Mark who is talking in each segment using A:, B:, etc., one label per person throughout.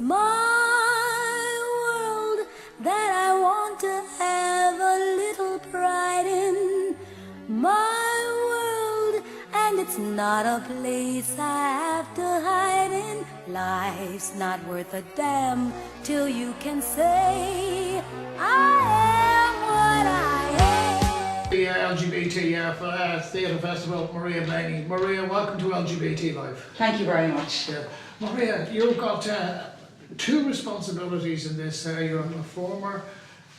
A: My world that I want to have a little pride in. My world, and it's not a place I have to hide in. Life's not worth a damn till you can say I am what I am.
B: The LGBT Theatre Festival, Maria Blaney. Maria, welcome to LGBT Life.
C: Thank you very much.
B: Maria, you've got two responsibilities in this. You're a performer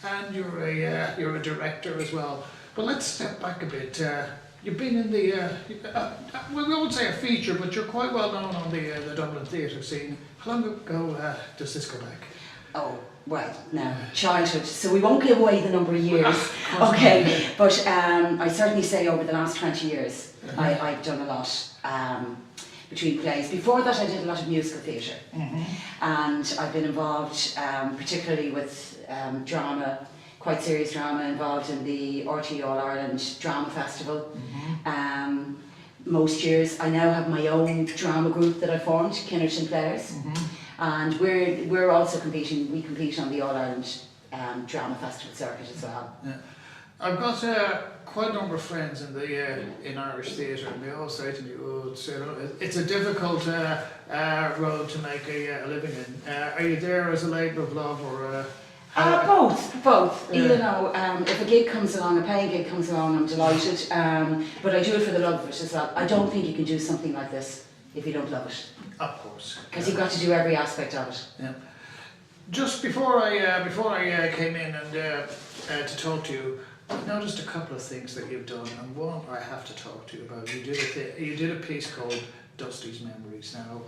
B: and you're a director as well. But let's step back a bit. You've been in the, we won't say a feature, but you're quite well known on the Dublin theatre scene. How long ago does this go back?
C: Oh, well, no, childhood. So we won't give away the number of years. Okay, but I certainly say over the last 20 years, I've done a lot between plays. Before that, I did a lot of musical theatre. And I've been involved particularly with drama, quite serious drama, involved in the RTE All Ireland Drama Festival. Most years. I now have my own drama group that I formed, Kinnerton Players. And we're also competing, we compete on the All Ireland Drama Festival circuit as well. Yeah.
B: I've got quite a number of friends in the in Irish theatre, and they all say to me, "Oh, it's a difficult road to make a living in." Are you there as a labour of love, or?
C: Both. Yeah. You know, if a gig comes along, a paying gig comes along, I'm delighted. But I do it for the love of it as well. I don't think you can do something like this if you don't love it.
B: Of course.
C: Because you've got to do every aspect of it.
B: Yeah. Just before I came in and to talk to you, I noticed a couple of things that you've done, and one I have to talk to you about. You did a piece called Dusty's Memories. Now,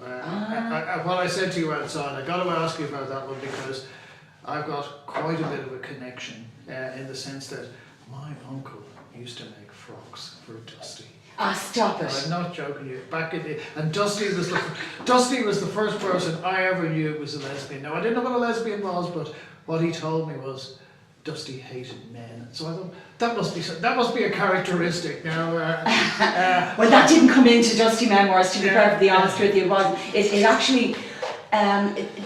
B: what I said to you outside, I got to ask you about that one because I've got quite a bit of a connection in the sense that my uncle used to make frocks for Dusty.
C: Stop it!
B: I'm not joking you. Back in the and Dusty was the first person I ever knew was a lesbian. Now I didn't know what a lesbian was, but what he told me was Dusty hated men. So I thought that must be a characteristic. Now,
C: well, that didn't come into Dusty Memoirs. To be perfectly honest with you, it actually.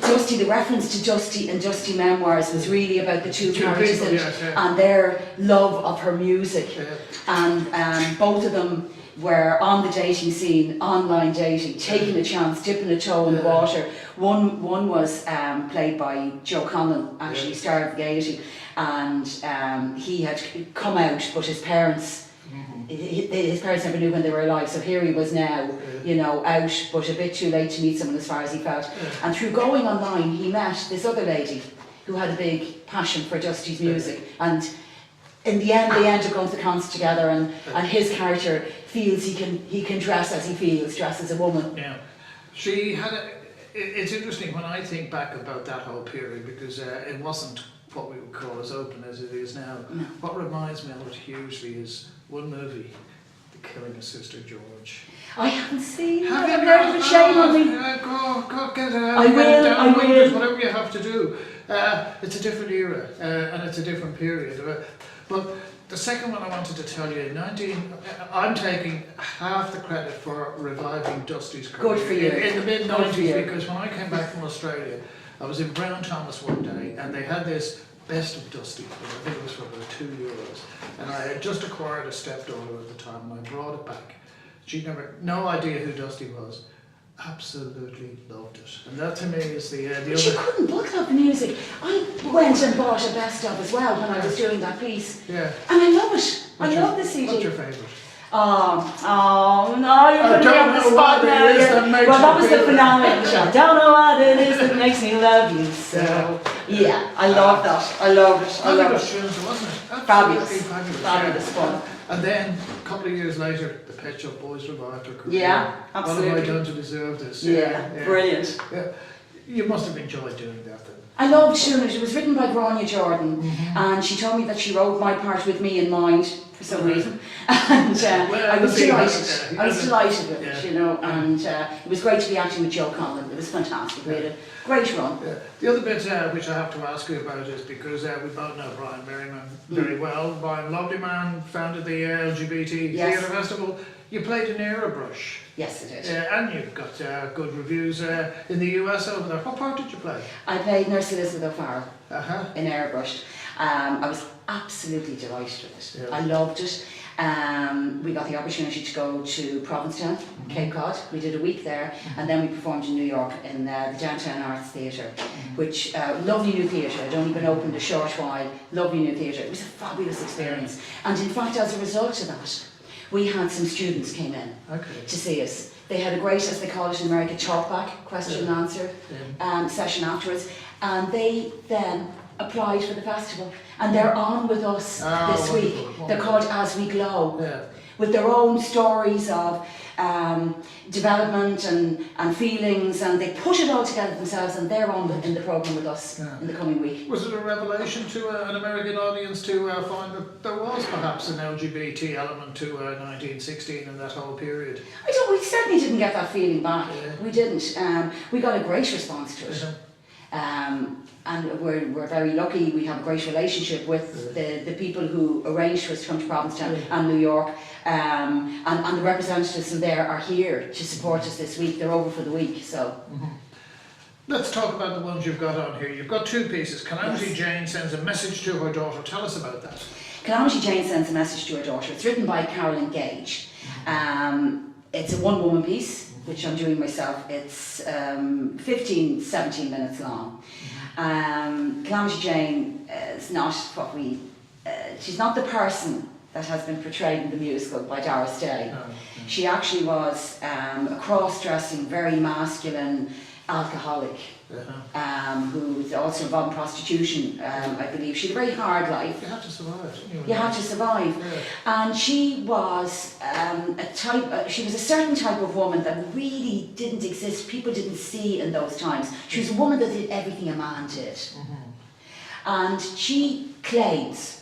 C: Dusty, the reference to Dusty and Dusty Memoirs was really about the two characters and their love of her music. And both of them were on the dating scene, online dating, taking a chance, dipping a toe in the water. One was played by Joe Conlon, actually star of the Gaiety, and he had come out, but his parents never knew when they were alive, so here he was now, you know, out, but a bit too late to meet someone as far as he felt. And through going online, he met this other lady who had a big passion for Dusty's music, and in the end, they end up going to the concert together, and his character feels he can dress as he feels, dress as a woman.
B: Yeah, she had it's interesting when I think back about that whole period, because it wasn't what we would call as open as it is now. What reminds me of it hugely is one movie, The Killing of Sister George.
C: I haven't seen it. I've heard of it. Shame on me.
B: Go get it.
C: I will.
B: Whatever you have to do. It's a different era and it's a different period. But the second one I wanted to tell you, I'm taking half the credit for reviving Dusty's career.
C: Good for you.
B: In the mid-90s, because when I came back from Australia, I was in Brown Thomas one day, and they had this Best of Dusty. I think it was for about €2, and I had just acquired a stepdaughter at the time, and I brought it back. She'd no idea who Dusty was. Absolutely loved it, and that to me is the other.
C: She couldn't book up music. I went and bought a best of as well when I was doing that piece.
B: Yeah.
C: And I love it. I love the CD.
B: What's your favourite?
C: Oh no, you're putting me on the spot now. Well, that was the finale of the show. I don't know what it is that makes me love you. So yeah, I love that. I love it. I love it.
B: Wasn't it?
C: Fabulous.
B: Fabulous
C: fun.
B: And then a couple of years later, the Pet Shop Boys revived her career.
C: Yeah, absolutely.
B: What have I done to deserve this?
C: Yeah, brilliant.
B: Yeah. You must have enjoyed doing that then.
C: I loved doing it. It was written by Grania Jordan, and she told me that she wrote my part with me in mind for some reason, and I was delighted. I was delighted with it, you know, and it was great to be acting with Joe Conlon. It was fantastic. We had a great run.
B: Yeah. The other bit which I have to ask you about is because we both know Brian Merriman very well. Brian, lovely man, founded the LGBT Theatre Festival. you played in Airbrush.
C: Yes, I did.
B: And you've got good reviews in the US over there. What part did you play?
C: I played Nurse Elizabeth O'Farrell in Airbrush. I was absolutely delighted with it.
B: Yeah.
C: I loved it. We got the opportunity to go to Provincetown, Cape Cod. We did a week there, and then we performed in New York in the Downtown Arts Theatre, which lovely new theatre. It only been opened a short while. Lovely new theatre. It was a fabulous experience. And in fact, as a result of that, we had some students came in to see us. They had a great, as they call it in America, talkback, question and answer session afterwards, and they then applied for the festival, and they're on with us this week.
B: Wonderful.
C: They're called As We Glow,
B: Yeah.
C: with their own stories of development and feelings, and they put it all together themselves, and they're on in the programme with us in the coming week.
B: Was it a revelation to an American audience to find that there was perhaps an LGBT element to 1916 and that whole period?
C: We certainly didn't get that feeling back. We didn't. We got a great response to it. And we're very lucky. We have a great relationship with the people who arranged for us to come to Provincetown and New York, and the representatives from there are here to support us this week. They're over for the week, so.
B: Let's talk about the ones you've got on here. You've got two pieces. Calamity Jane sends a message to her daughter. Tell us about that.
C: Calamity Jane sends a message to her daughter. It's written by Carolyn Gage. It's a one-woman piece, which I'm doing myself. It's 15, 17 minutes long. Calamity Jane is not what she's not the person that has been portrayed in the musical by Doris Day.
B: No.
C: She actually was a cross-dressing, very masculine alcoholic who's also involved in prostitution, I believe. She had a very hard life.
B: You had to survive, didn't you?
C: You had to survive.
B: Yeah.
C: And she was she was a certain type of woman that really didn't exist, people didn't see in those times. She was a woman that did everything a man did. And she claims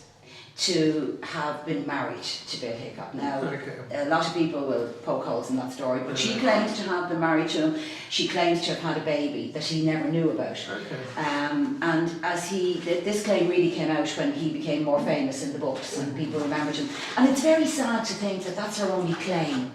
C: to have been married to Bill Hickok. Now, a lot of people will poke holes in that story, but she claims to have been married to him. She claims to have had a baby that he never knew about. And as this claim really came out when he became more famous in the books and people remembered him. And it's very sad to think that that's her only claim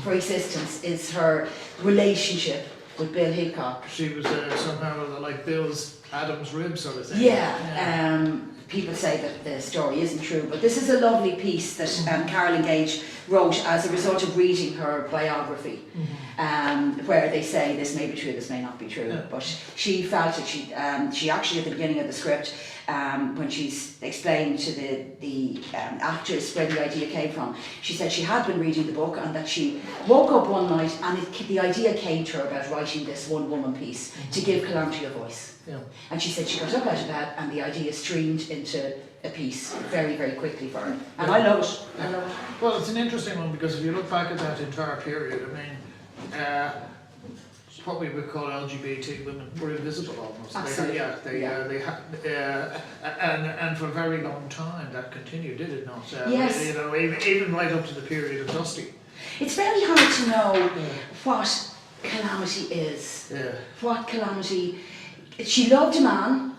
C: for existence, is her relationship with Bill Hickok.
B: She was somehow like Bill's Adam's rib sort of thing.
C: People say that the story isn't true, but this is a lovely piece that Carolyn Gage wrote as a result of reading her biography, where they say this may be true, this may not be true, but she felt that she actually at the beginning of the script, when she's explained to the actress where the idea came from, she said she had been reading the book and that she woke up one night and the idea came to her about writing this one-woman piece to give Calamity a voice. And she said she got up out of bed and the idea streamed into a piece very, very quickly for her. And I love it. I love it.
B: Well, it's an interesting one because if you look back at that entire period, I mean, what we would call LGBT women were invisible almost.
C: Absolutely.
B: They had, and for a very long time that continued, did it not?
C: Yes.
B: You know, even right up to the period of Dusty.
C: It's very hard to know what Calamity is. What Calamity. She loved a man,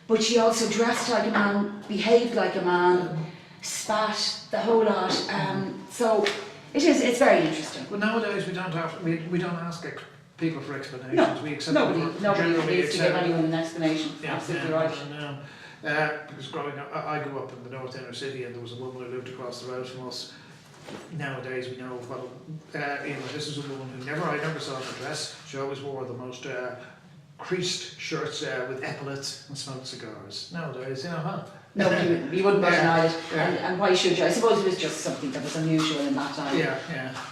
C: but she also dressed like a man, behaved like a man, spat, the whole lot. So it's very interesting.
B: Well, nowadays we don't ask people for explanations.
C: No,
B: we accept
C: nobody needs to give anyone an explanation. Absolutely right.
B: Because growing up, I grew up in the North Inner City, and there was a woman who lived across the road from us. Nowadays we know, well, this is a woman who I never saw her dress. She always wore the most creased shirts with epaulets and smoked cigars. Nowadays,
C: No, you wouldn't deny it. And why should you? I suppose it was just something that was unusual in that time.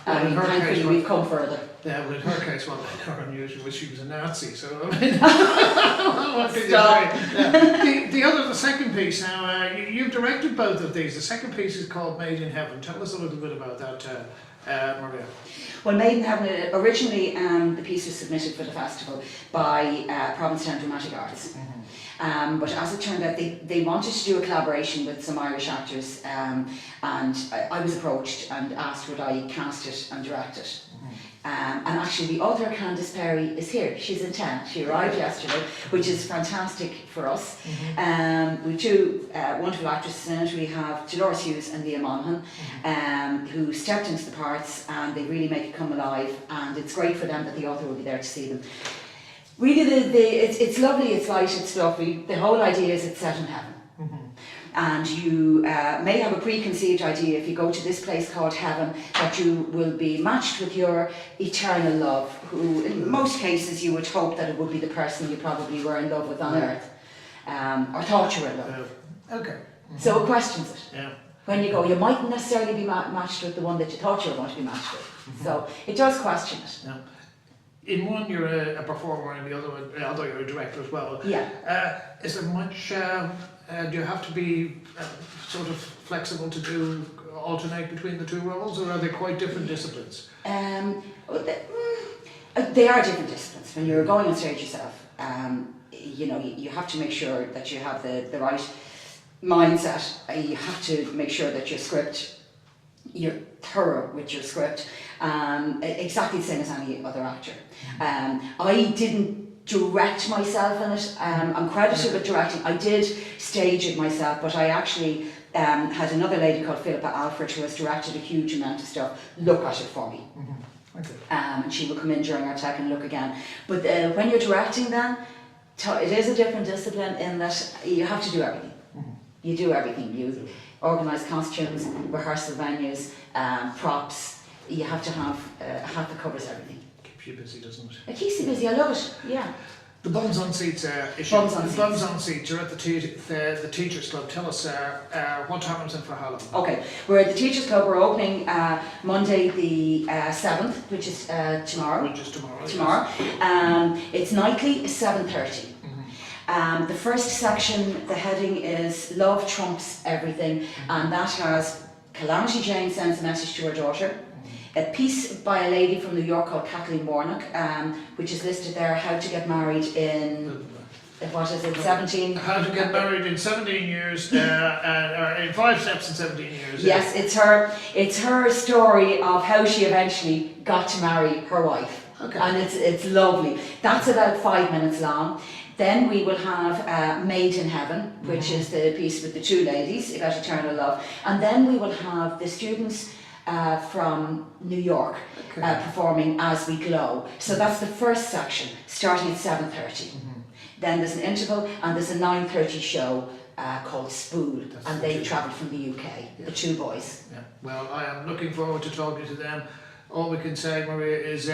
B: Well, in her
C: thankfully
B: case,
C: we've come further.
B: Yeah, well, in her case, her unusual was she was a Nazi, so I mean, what could
C: Stop.
B: you say? The second piece now, you've directed both of these. The second piece is called Made in Heaven. Tell us a little bit about that, Maria.
C: Well, Made in Heaven, originally the piece was submitted for the festival by Provincetown Dramatic Arts. But as it turned out, they wanted to do a collaboration with some Irish actors, and I was approached and asked would I cast it and direct it. And actually the author, Candice Perry, is here. She's in town. She arrived yesterday, which is fantastic for us. We've two wonderful actresses in it. We have Dolores Hughes and Leah Monaghan, who stepped into the parts, and they really make it come alive, and it's great for them that the author will be there to see them. Really, it's lovely, it's light, it's fluffy. The whole idea is it's set in heaven. And you may have a preconceived idea if you go to this place called heaven that you will be matched with your eternal love, who in most cases you would hope that it would be the person you probably were in love with on earth, or thought you were in love with.
B: Okay.
C: So it questions it.
B: Yeah.
C: When you go, you mightn't necessarily be matched with the one that you thought you were going to be matched with. So it does question it.
B: Yeah. In one, you're a performer, and the other one, although you're a director as well.
C: Yeah.
B: Is there much? Do you have to be sort of flexible to alternate between the two roles, or are they quite different disciplines?
C: They are different disciplines. When you're going on stage yourself, you know, you have to make sure that you have the right mindset. You have to make sure that your script, you're thorough with your script, exactly the same as any other actor. I didn't direct myself in it. I'm credited with directing. I did stage it myself, but I actually had another lady called Philippa Alfred who has directed a huge amount of stuff look at it for me.
B: Okay.
C: And she will come in during our tech and look again. But when you're directing then, it is a different discipline in that you have to do everything. You do everything. You organise costumes, rehearsal venues, props. You have to have a hat that covers everything.
B: Keeps you busy, doesn't it?
C: It keeps you busy. I love it. Yeah.
B: The Bums on Seats issue. Bums on Seats. You're at the Teachers Club. Tell us what happens and for how long? Okay,
C: we're at the Teachers Club. We're opening Monday the 7th, which is tomorrow.
B: Which is tomorrow.
C: Tomorrow.
B: Yes.
C: It's nightly, 7:30. The first section, the heading is Love Trumps Everything, and that has Calamity Jane sends a message to her daughter. A piece by a lady from New York called Kathleen Warnock, which is listed there, How to Get Married in, what is it, 17?
B: How to Get Married in 17 years, in 5 steps in 17 years.
C: Yes, it's her story of how she eventually got to marry her wife.
B: Okay.
C: And it's lovely. That's about 5 minutes long. Then we will have Made in Heaven, which is the piece with the two ladies about eternal love. And then we will have the students from New York performing As We Glow. So that's the first section, starting at 7:30. Then there's an interval, and there's a 9:30 show called Spool, and they travelled from the UK, the two boys.
B: Yeah. Well, I am looking forward to talking to them. All we can say, Maria, is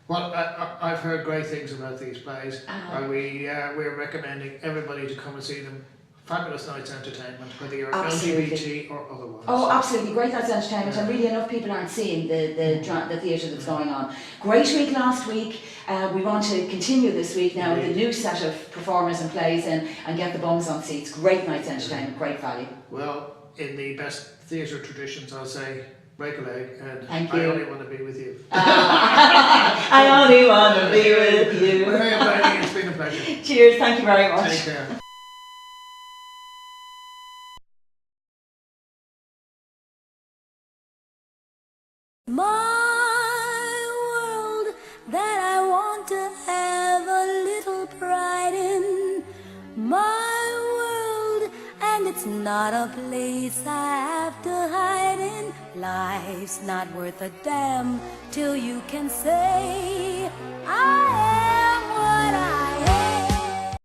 B: well, I've heard great things about these plays, and we're recommending everybody to come and see them. Fabulous night's entertainment, whether you're LGBT or otherwise.
C: Oh, absolutely, great night's entertainment, and really enough people aren't seeing the theatre that's going on. Great week last week. We want to continue this week now with a new set of performers and plays in, and get the bums on seats. Great night's entertainment, great value.
B: Well, in the best theatre traditions, I'll say, break a leg, and
C: Thank
B: I
C: you.
B: only want to be with you.
C: I only want to be with you.
B: Maria Blaney, it's been a pleasure.
C: Cheers, thank you very much.
B: Take care.
A: My world that I want to have a little pride in. My world, and it's not a place I have to hide in. Life's not worth a damn till you can say I am.